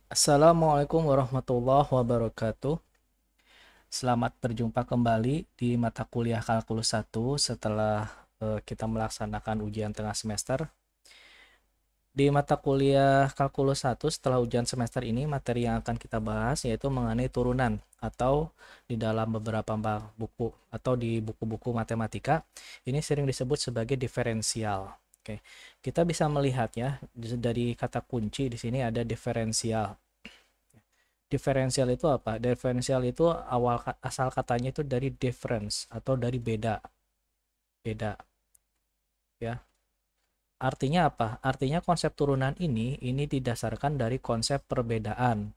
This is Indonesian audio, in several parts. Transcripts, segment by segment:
Assalamualaikum warahmatullahi wabarakatuh. Selamat berjumpa kembali di mata kuliah Kalkulus 1 setelah kita melaksanakan ujian tengah semester. Di mata kuliah Kalkulus 1 setelah ujian semester ini, materi yang akan kita bahas yaitu mengenai turunan atau di dalam beberapa buku atau di buku-buku matematika, ini sering disebut sebagai diferensial. Oke, kita bisa melihat ya dari kata kunci di sini ada diferensial. Diferensial itu apa? Diferensial itu asal katanya itu dari difference atau dari beda. Beda, ya. Artinya apa? Artinya konsep turunan ini didasarkan dari konsep perbedaan.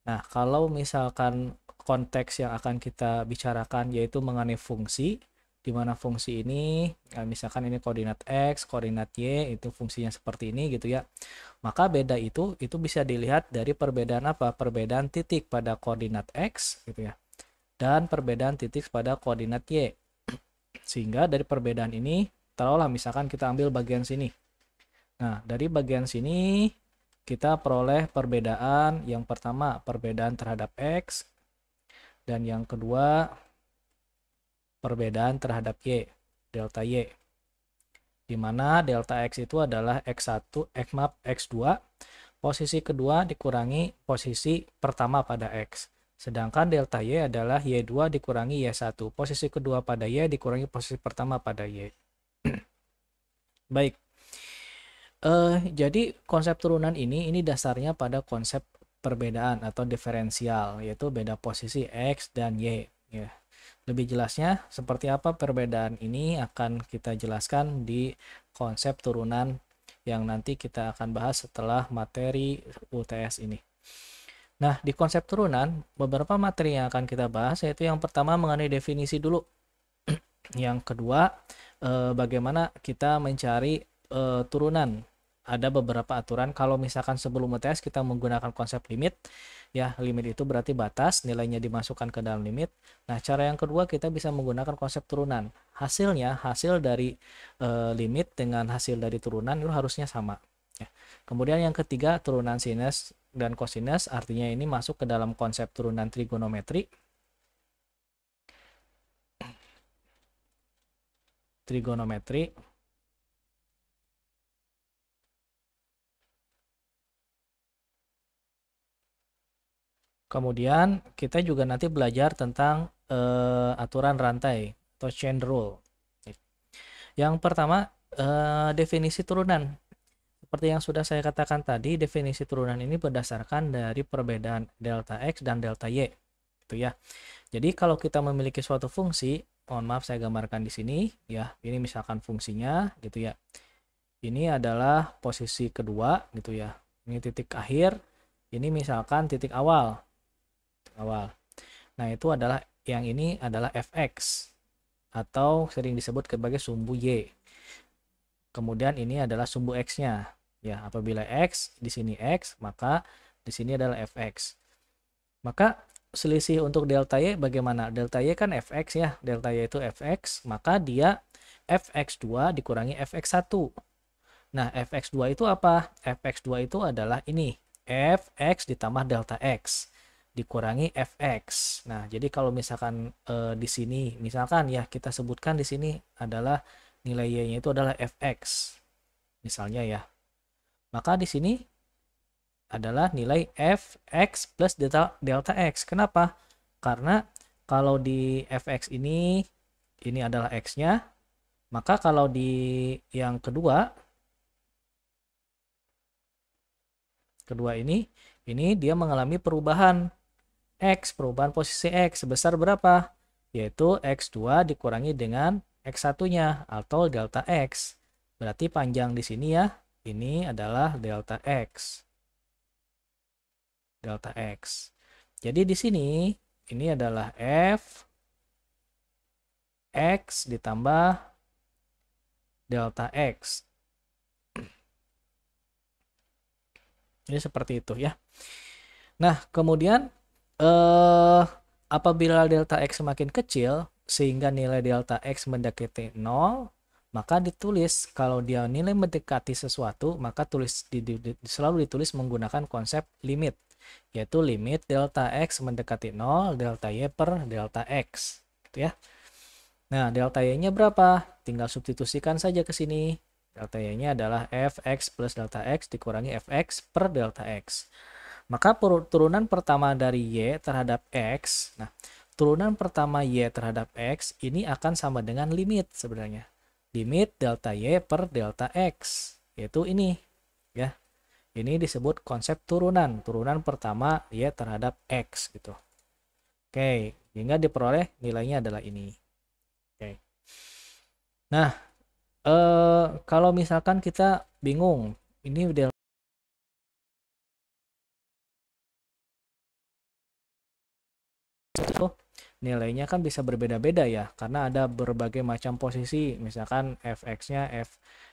Nah, kalau misalkan konteks yang akan kita bicarakan yaitu mengenai fungsi, di mana fungsi ini, misalkan ini koordinat X, koordinat Y, itu fungsinya seperti ini gitu ya. Maka beda itu bisa dilihat dari perbedaan apa? Perbedaan titik pada koordinat X gitu ya. Dan perbedaan titik pada koordinat Y. Sehingga dari perbedaan ini, taruhlah misalkan kita ambil bagian sini. Nah, dari bagian sini kita peroleh perbedaan. Yang pertama, perbedaan terhadap X. Dan yang kedua, perbedaan terhadap Y, delta Y. Di mana delta X itu adalah X1, X2, posisi kedua dikurangi posisi pertama pada X. Sedangkan delta Y adalah Y2 dikurangi Y1. Posisi kedua pada Y dikurangi posisi pertama pada Y. Baik. Jadi konsep turunan ini dasarnya pada konsep perbedaan atau diferensial, yaitu beda posisi X dan Y. Ya. Lebih jelasnya seperti apa perbedaan ini akan kita jelaskan di konsep turunan yang nanti kita akan bahas setelah materi UTS ini. Nah, di konsep turunan, beberapa materi yang akan kita bahas yaitu yang pertama mengenai definisi dulu. Yang kedua, bagaimana kita mencari turunan. Ada beberapa aturan kalau misalkan sebelum UTS kita menggunakan konsep limit, ya limit itu berarti batas, nilainya dimasukkan ke dalam limit. Nah, cara yang kedua kita bisa menggunakan konsep turunan. Hasilnya, hasil dari limit dengan hasil dari turunan itu harusnya sama. Ya. Kemudian yang ketiga, turunan sinus dan kosinus, artinya ini masuk ke dalam konsep turunan trigonometri. Trigonometri. Kemudian kita juga nanti belajar tentang aturan rantai atau chain rule. Yang pertama, definisi turunan. Seperti yang sudah saya katakan tadi, definisi turunan ini berdasarkan dari perbedaan delta X dan delta Y. Gitu ya. Jadi kalau kita memiliki suatu fungsi, mohon maaf saya gambarkan di sini ya. Ini misalkan fungsinya gitu ya. Ini adalah posisi kedua gitu ya. Ini titik akhir, ini misalkan titik awal. Awal. Nah, itu adalah yang ini adalah fx atau sering disebut sebagai sumbu y. Kemudian ini adalah sumbu x-nya. Ya, apabila x di sini x, maka di sini adalah fx. Maka selisih untuk delta y bagaimana? Delta y kan fx ya. Delta y itu fx, maka dia fx2 dikurangi fx1. Nah, fx2 itu apa? Fx2 itu adalah ini, fx ditambah delta x dikurangi fx. Nah, jadi kalau misalkan di sini, misalkan ya kita sebutkan di sini adalah nilai y-nya itu adalah fx. Misalnya ya. Maka di sini adalah nilai fx plus delta x. Kenapa? Karena kalau di fx ini adalah x-nya, maka kalau di yang kedua ini dia mengalami perubahan X, perubahan posisi X sebesar berapa? Yaitu X2 dikurangi dengan X1-nya atau delta X. Berarti panjang di sini ya, ini adalah delta X. Delta X. Jadi di sini, ini adalah F X ditambah delta X. Ini seperti itu ya. Nah, kemudian apabila delta X semakin kecil, sehingga nilai delta X mendekati 0, maka ditulis kalau dia nilai mendekati sesuatu, maka selalu ditulis menggunakan konsep limit, yaitu limit delta x mendekati 0, delta y per delta x, gitu ya. Nah, delta y-nya berapa? Tinggal substitusikan saja ke sini. Delta y-nya adalah fx plus delta x dikurangi fx per delta x. Maka turunan pertama dari y terhadap x, nah, turunan pertama y terhadap x ini akan sama dengan limit sebenarnya. Limit delta y per delta x, yaitu ini, ya. Ini disebut konsep turunan, turunan pertama y terhadap x gitu. Oke, sehingga diperoleh nilainya adalah ini. Oke. Nah, kalau misalkan kita bingung, ini delta itu nilainya kan bisa berbeda-beda ya, karena ada berbagai macam posisi, misalkan fx-nya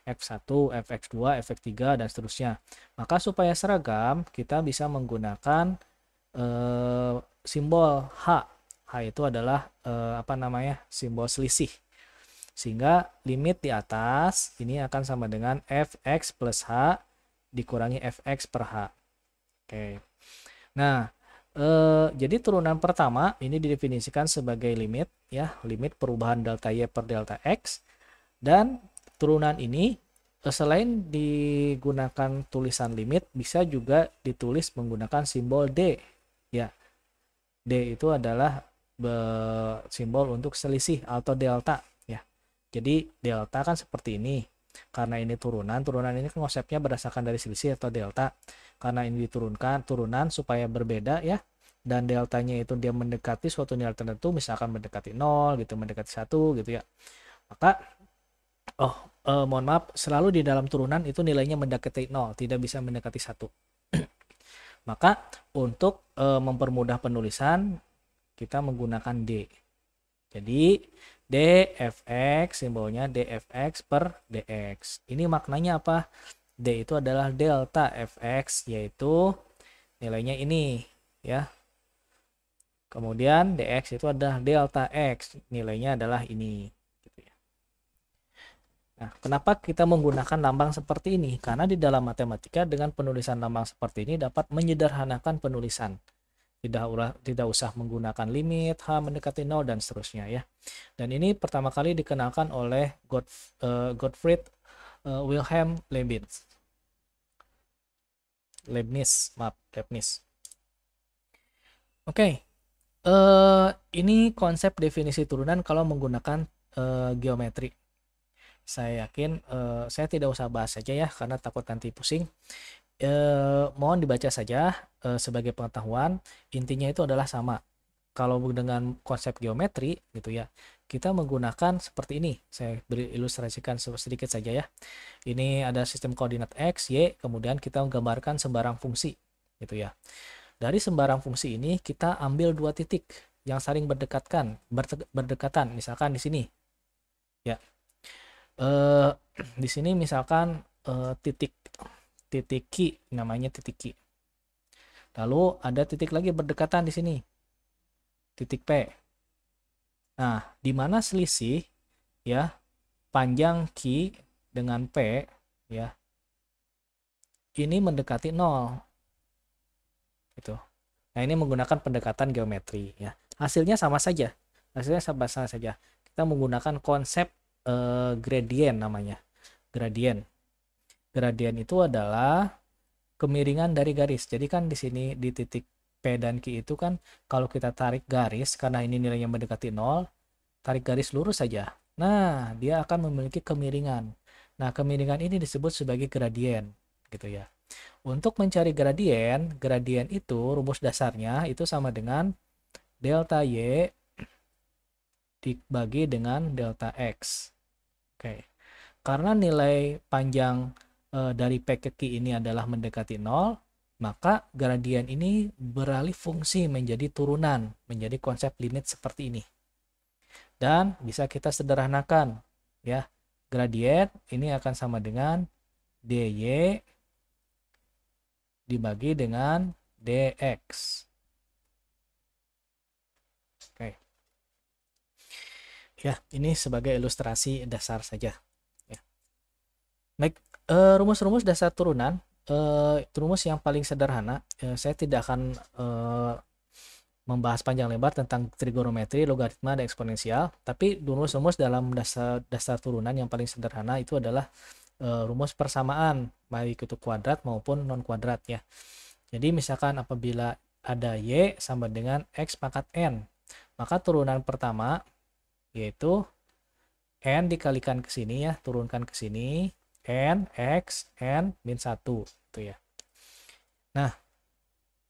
fx1, fx2, fx3, dan seterusnya. Maka supaya seragam, kita bisa menggunakan simbol H. H itu adalah apa namanya, simbol selisih. Sehingga limit di atas ini akan sama dengan fx plus h dikurangi fx per h. Oke. Nah, jadi turunan pertama ini didefinisikan sebagai limit, ya, limit perubahan delta y per delta x. Dan turunan ini selain digunakan tulisan limit, bisa juga ditulis menggunakan simbol D, ya. D itu adalah simbol untuk selisih atau delta, ya. Jadi delta kan seperti ini. Karena ini turunan ini konsepnya berdasarkan dari selisih atau delta. Karena ini diturunkan, turunan supaya berbeda, ya. Dan deltanya itu dia mendekati suatu nilai tertentu, misalkan mendekati 0 gitu, mendekati 1 gitu ya. Maka mohon maaf, selalu di dalam turunan itu nilainya mendekati 0, tidak bisa mendekati 1. Maka untuk mempermudah penulisan, kita menggunakan D. Jadi dfx, simbolnya dfx per dx. Ini maknanya apa? D itu adalah delta fx, yaitu nilainya ini, ya. Kemudian dx itu adalah delta x, nilainya adalah ini. Nah, kenapa kita menggunakan lambang seperti ini? Karena di dalam matematika dengan penulisan lambang seperti ini dapat menyederhanakan penulisan. Tidak usah menggunakan limit, H mendekati 0, dan seterusnya, ya. Dan ini pertama kali dikenalkan oleh Gottfried Wilhelm Leibniz. Oke. Ini konsep definisi turunan kalau menggunakan geometri. Saya yakin saya tidak usah bahas saja ya, karena takut nanti pusing. Mohon dibaca saja sebagai pengetahuan. Intinya itu adalah sama. Kalau dengan konsep geometri gitu ya, kita menggunakan seperti ini. Saya beri ilustrasikan sedikit saja ya. Ini ada sistem koordinat x, y, kemudian kita menggambarkan sembarang fungsi gitu ya. Dari sembarang fungsi ini kita ambil dua titik yang saling berdekatan. Misalkan di sini ya. Di sini misalkan titik Q, namanya titik Q. Lalu ada titik lagi berdekatan di sini, titik P. Nah, di mana selisih, ya, panjang Q dengan P, ya, ini mendekati 0 gitu. Nah, ini menggunakan pendekatan geometri, ya. Hasilnya sama saja. Kita menggunakan konsep gradient namanya. Gradient itu adalah kemiringan dari garis. Jadi kan di sini di titik P dan Q itu kan kalau kita tarik garis, karena ini nilainya mendekati 0, tarik garis lurus saja. Nah, dia akan memiliki kemiringan. Nah, kemiringan ini disebut sebagai gradient gitu ya. Untuk mencari gradient itu rumus dasarnya itu sama dengan delta Y dibagi dengan delta X. Oke. Karena nilai panjang dari P ke Q ini adalah mendekati 0, maka gradien ini beralih fungsi menjadi turunan, menjadi konsep limit seperti ini. Dan bisa kita sederhanakan, ya. Gradien ini akan sama dengan dy dibagi dengan dx. Oke. Ya, ini sebagai ilustrasi dasar saja. Baik, rumus-rumus dasar turunan, rumus yang paling sederhana, saya tidak akan membahas panjang lebar tentang trigonometri, logaritma, dan eksponensial, tapi rumus-rumus dalam dasar turunan yang paling sederhana itu adalah rumus persamaan, baik itu kuadrat maupun non kuadrat ya. Jadi misalkan apabila ada Y sama dengan X pangkat N, maka turunan pertama yaitu N dikalikan ke sini ya, turunkan ke sini, N, X, N, min 1. Itu ya. Nah,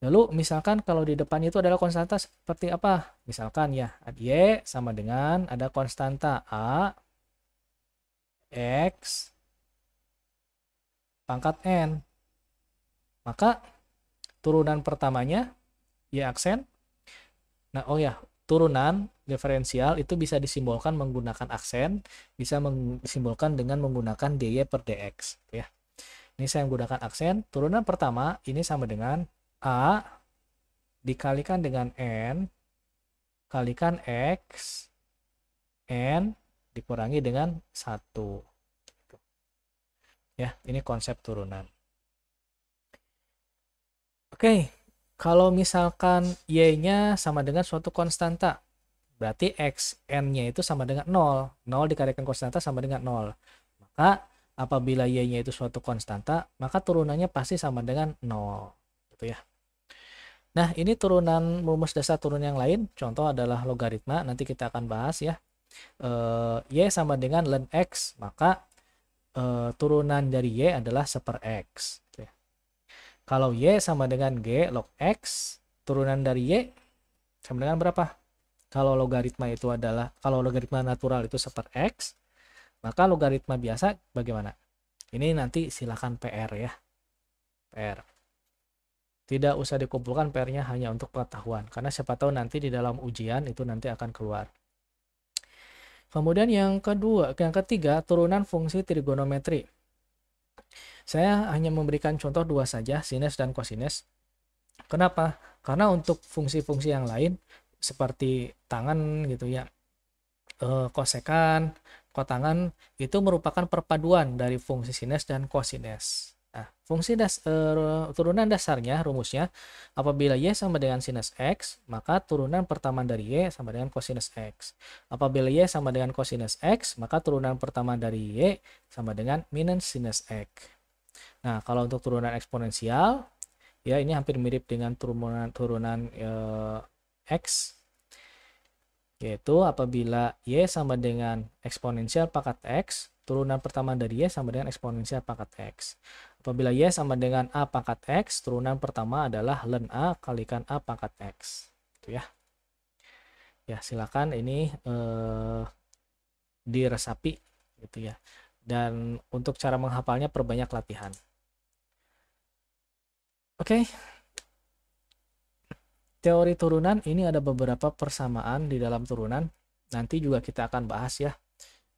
lalu misalkan kalau di depannya itu adalah konstanta seperti apa? Misalkan ya, Y sama dengan ada konstanta A, X, pangkat N. Maka turunan pertamanya Y aksen. Nah, oh ya, turunan diferensial itu bisa disimbolkan menggunakan aksen, bisa disimbolkan dengan menggunakan dy per dx. Ya. Ini saya menggunakan aksen. Turunan pertama ini sama dengan A dikalikan dengan N kalikan X, N dikurangi dengan 1. Ya, ini konsep turunan. Oke, kalau misalkan Y-nya sama dengan suatu konstanta, berarti X, N-nya itu sama dengan 0. 0 dikalikan konstanta sama dengan 0. Maka apabila Y-nya itu suatu konstanta, maka turunannya pasti sama dengan 0. Gitu ya. Nah, ini turunan rumus dasar turun yang lain. Contoh adalah logaritma. Nanti kita akan bahas ya. Y sama dengan ln X. Maka turunan dari Y adalah 1/x. Gitu ya. Kalau Y sama dengan G log X, turunan dari Y sama dengan berapa? Kalau logaritma itu adalah, kalau logaritma natural itu 1/x, maka logaritma biasa bagaimana? Ini nanti silakan PR ya. PR. Tidak usah dikumpulkan PR-nya hanya untuk pengetahuan, karena siapa tahu nanti di dalam ujian itu nanti akan keluar. Kemudian yang ketiga, turunan fungsi trigonometri. Saya hanya memberikan contoh dua saja, sinus dan kosinus. Kenapa? Karena untuk fungsi-fungsi yang lain, seperti tangan gitu ya, kosekan, kotangan, itu merupakan perpaduan dari fungsi sinus dan kosinus. Nah, turunan dasarnya, rumusnya, apabila Y sama dengan sinus X, maka turunan pertama dari Y sama dengan kosinus X. Apabila Y sama dengan kosinus X, maka turunan pertama dari Y sama dengan minus sinus X. Nah, kalau untuk turunan eksponensial, ya ini hampir mirip dengan turunan X, yaitu apabila Y sama dengan eksponensial pangkat X, turunan pertama dari Y sama dengan eksponensial pangkat X. Apabila Y sama dengan A pangkat X, turunan pertama adalah ln A kalikan A pangkat X. Itu ya. Ya, silakan ini diresapi gitu ya. Dan untuk cara menghafalnya perbanyak latihan. Oke. Teori turunan ini ada beberapa persamaan di dalam turunan. Nanti juga kita akan bahas ya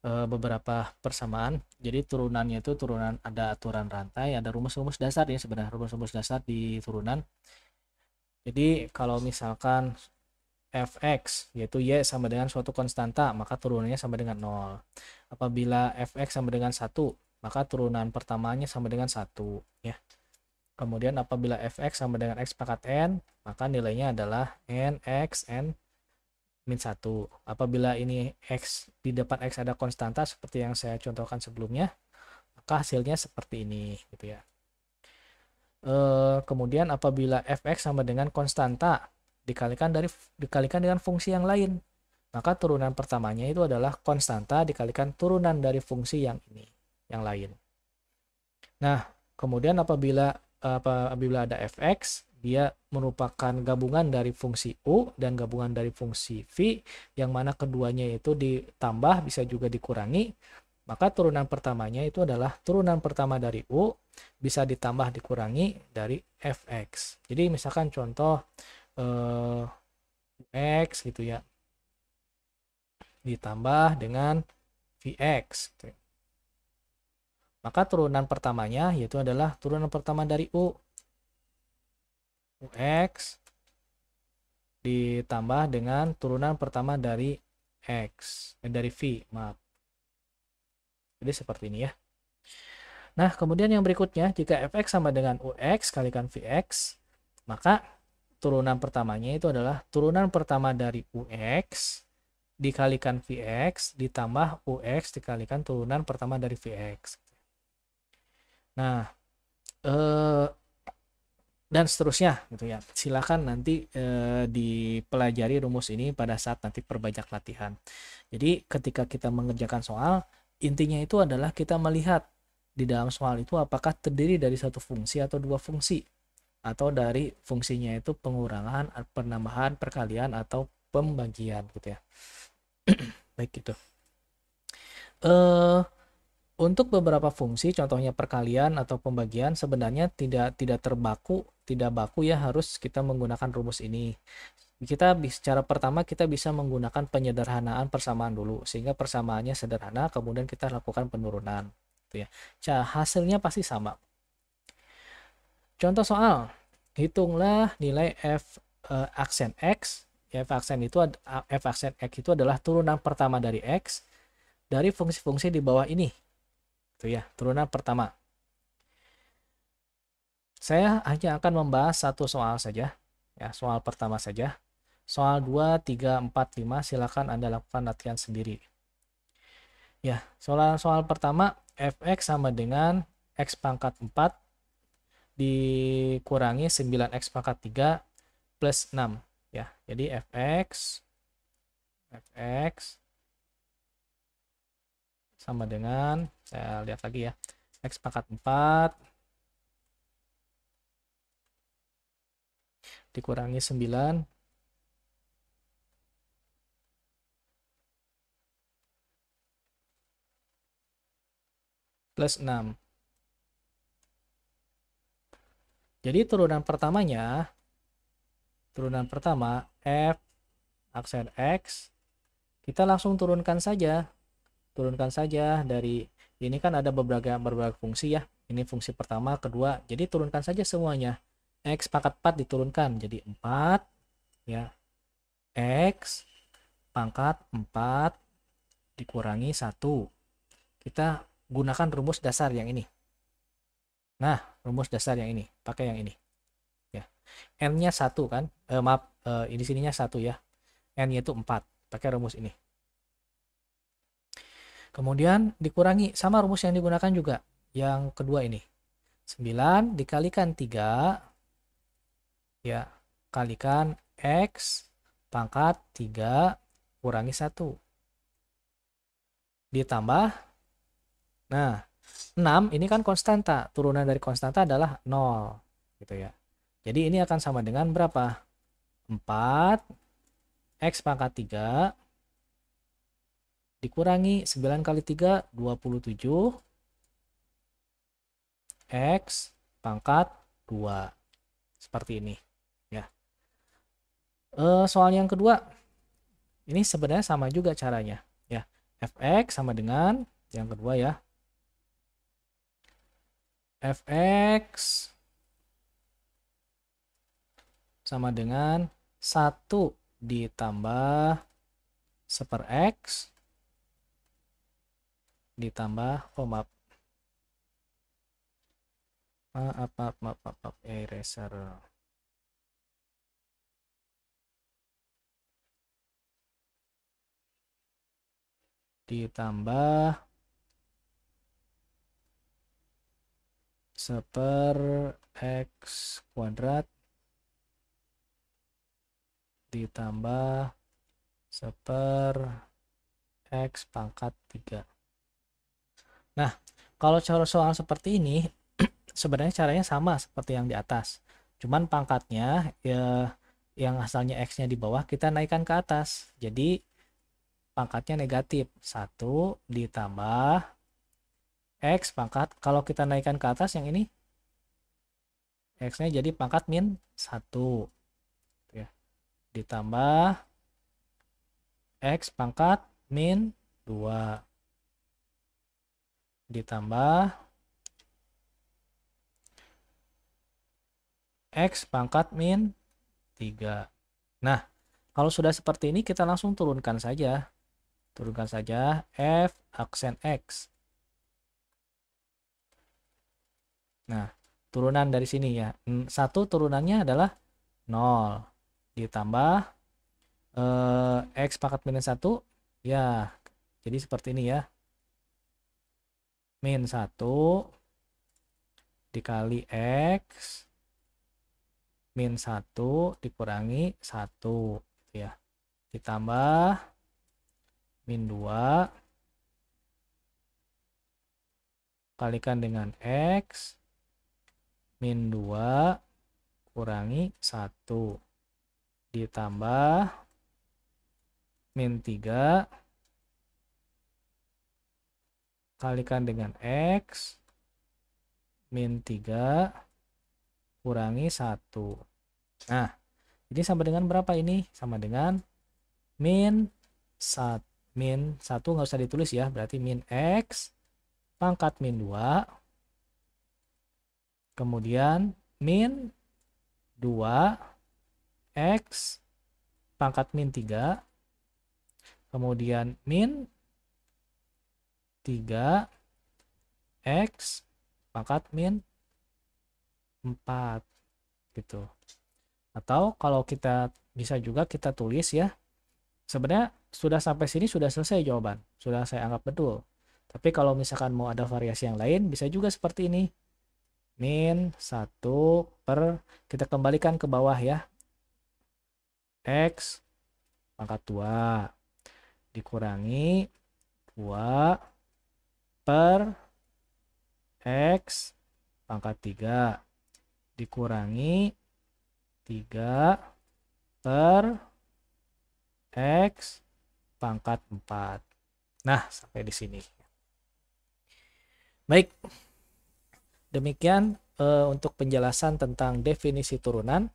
beberapa persamaan. Jadi turunannya itu turunan, ada aturan rantai, ada rumus-rumus dasar ya sebenarnya, rumus-rumus dasar di turunan. Jadi kalau misalkan fx yaitu y sama dengan suatu konstanta, maka turunannya sama dengan 0. Apabila fx sama dengan 1, maka turunan pertamanya sama dengan 1 ya. Kemudian apabila fx sama dengan x pangkat n, maka nilainya adalah n, x, n, min 1. Apabila ini x, di depan x ada konstanta seperti yang saya contohkan sebelumnya, maka hasilnya seperti ini gitu ya. Kemudian apabila fx sama dengan konstanta dikalikan dengan fungsi yang lain, maka turunan pertamanya itu adalah konstanta dikalikan turunan dari fungsi yang ini, yang lain. Nah, kemudian apabila ada fx, dia merupakan gabungan dari fungsi u dan gabungan dari fungsi v, yang mana keduanya itu ditambah bisa juga dikurangi, maka turunan pertamanya itu adalah turunan pertama dari u bisa ditambah dikurangi dari fx. Jadi misalkan contoh x gitu ya ditambah dengan vx gitu. Maka turunan pertamanya yaitu adalah turunan pertama dari U. Ux ditambah dengan turunan pertama dari X. Dari V, maaf. Jadi seperti ini ya. Nah, kemudian yang berikutnya, jika fx sama dengan ux kalikan vx, maka turunan pertamanya itu adalah turunan pertama dari ux dikalikan vx ditambah ux dikalikan turunan pertama dari vx. Nah, dan seterusnya gitu ya. Silakan nanti dipelajari rumus ini pada saat nanti perbanyak latihan. Jadi ketika kita mengerjakan soal, intinya itu adalah kita melihat di dalam soal itu apakah terdiri dari satu fungsi atau dua fungsi, atau dari fungsinya itu pengurangan, penambahan, perkalian, atau pembagian gitu ya. Baik gitu. Untuk beberapa fungsi, contohnya perkalian atau pembagian, sebenarnya tidak baku ya, harus kita menggunakan rumus ini. Cara pertama kita bisa menggunakan penyederhanaan persamaan dulu, sehingga persamaannya sederhana, kemudian kita lakukan penurunan, gitu ya. Hasilnya pasti sama. Contoh soal, hitunglah nilai f aksen x. F aksen x itu adalah turunan pertama dari x dari fungsi-fungsi di bawah ini. Itu ya, turunan pertama. Saya hanya akan membahas satu soal saja, ya, soal pertama saja. Soal 2, 3, 4, 5 silakan Anda lakukan latihan sendiri. Ya, soal pertama, fx sama dengan x pangkat 4 dikurangi 9x pangkat 3 plus 6 ya. Jadi fx sama dengan, saya lihat lagi ya, x pangkat 4 dikurangi 9 plus 6. Jadi turunan pertama f aksen x, kita langsung turunkan saja dari ini, kan ada beberapa fungsi ya. Ini fungsi pertama, kedua, jadi turunkan saja semuanya. X pangkat 4 diturunkan jadi 4 ya. X pangkat 4 dikurangi 1. Kita gunakan rumus dasar yang ini. Nah, rumus dasar yang ini, pakai yang ini. Ya. N-nya 1 kan? Ini sininya 1 ya. N-nya itu 4. Pakai rumus ini. Kemudian dikurangi sama rumus yang digunakan juga. Yang kedua ini. 9 dikalikan 3 ya, kalikan X pangkat 3 kurangi 1. Ditambah, nah 6 ini kan konstanta, turunan dari konstanta adalah 0 gitu ya. Jadi ini akan sama dengan berapa? 4 X pangkat 3 dikurangi 9 kali 3 27 X pangkat 2. Seperti ini ya. Soal yang kedua ini sebenarnya sama juga caranya ya. Fx sama dengan yang kedua ya, Fx sama dengan 1 ditambah 1/x ditambah, maaf, eraser. Ditambah 1/x kuadrat ditambah 1/x pangkat 3. Nah, kalau cara soal seperti ini sebenarnya caranya sama seperti yang di atas. Cuman pangkatnya ya, yang asalnya x-nya di bawah kita naikkan ke atas. Jadi pangkatnya negatif. 1 ditambah x pangkat, kalau kita naikkan ke atas yang ini x-nya jadi pangkat min 1 ya. Ditambah x pangkat min 2 ditambah x pangkat min 3. Nah, kalau sudah seperti ini kita langsung turunkan saja. Turunkan saja f aksen x. Nah, turunan dari sini ya. 1 turunannya adalah 0. Ditambah X pangkat minus 1. Ya, jadi seperti ini ya. Min 1 dikali X min 1 dikurangi 1. Ya. Ditambah min 2 kalikan dengan X min 2 kurangi 1 ditambah min 3 kalikan dengan X min 3 kurangi 1. Nah, ini sama dengan berapa ini? Sama dengan min 1. Min 1 nggak usah ditulis ya, berarti min X pangkat min 2. Kemudian min 2 X pangkat min 3. Kemudian min 3 X pangkat min 4 gitu. Atau kalau kita bisa juga kita tulis ya. Sebenarnya sudah sampai sini sudah selesai jawaban. Sudah saya anggap betul. Tapi kalau misalkan mau ada variasi yang lain bisa juga seperti ini. Min 1 per, kita kembalikan ke bawah ya. X pangkat 2 dikurangi 2 per X pangkat 3 dikurangi 3 per X pangkat 4. Nah, sampai di sini. Baik, demikian untuk penjelasan tentang definisi turunan.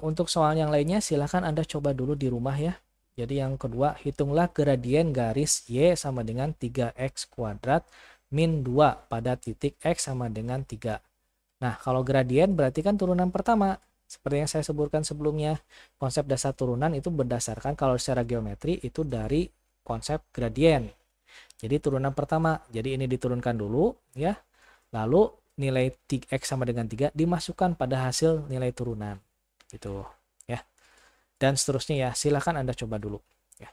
Untuk soal yang lainnya silahkan Anda coba dulu di rumah ya. Jadi yang kedua, hitunglah gradien garis Y sama dengan 3X kuadrat min 2 pada titik X sama dengan 3. Nah, kalau gradien berarti kan turunan pertama. Seperti yang saya sebutkan sebelumnya, konsep dasar turunan itu berdasarkan kalau secara geometri itu dari konsep gradien. Jadi turunan pertama, jadi ini diturunkan dulu ya. Lalu nilai X sama dengan 3 dimasukkan pada hasil nilai turunan. Gitu ya. Dan seterusnya ya, silahkan Anda coba dulu ya.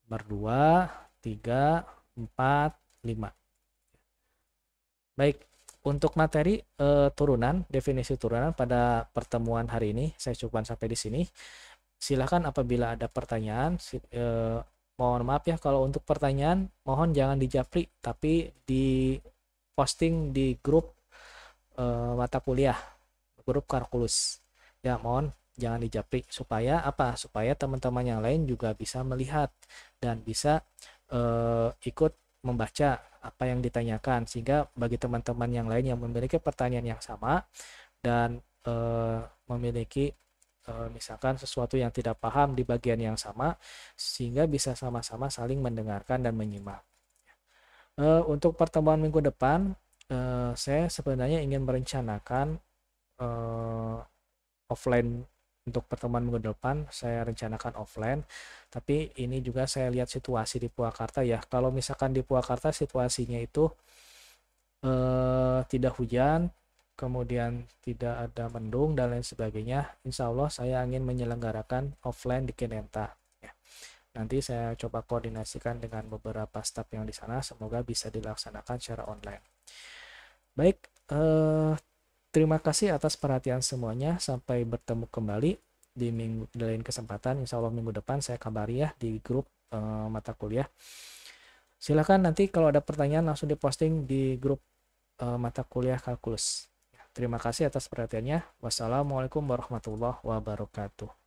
Berdua, 3, 4, 5. Baik, untuk materi turunan, definisi turunan pada pertemuan hari ini saya cukupkan sampai di sini. Silahkan apabila ada pertanyaan, mohon maaf ya kalau untuk pertanyaan mohon jangan di japri tapi di posting di grup mata kuliah, grup kalkulus. Ya, mohon jangan di japri supaya apa? Supaya teman-teman yang lain juga bisa melihat dan bisa ikut membaca apa yang ditanyakan, sehingga bagi teman-teman yang lain yang memiliki pertanyaan yang sama dan memiliki misalkan sesuatu yang tidak paham di bagian yang sama, sehingga bisa sama-sama saling mendengarkan dan menyimak. Untuk pertemuan minggu depan saya sebenarnya ingin merencanakan offline. Untuk pertemuan minggu depan saya rencanakan offline, tapi ini juga saya lihat situasi di Purwakarta ya. Kalau misalkan di Purwakarta situasinya itu tidak hujan, kemudian tidak ada mendung dan lain sebagainya, insya Allah saya ingin menyelenggarakan offline di Kinenta ya. Nanti saya coba koordinasikan dengan beberapa staf yang di sana, semoga bisa dilaksanakan secara online. Baik, terima kasih atas perhatian semuanya. Sampai bertemu kembali di lain kesempatan. Insya Allah minggu depan saya kabari ya di grup mata kuliah. Silakan nanti kalau ada pertanyaan langsung diposting di grup mata kuliah kalkulus. Terima kasih atas perhatiannya. Wassalamualaikum warahmatullahi wabarakatuh.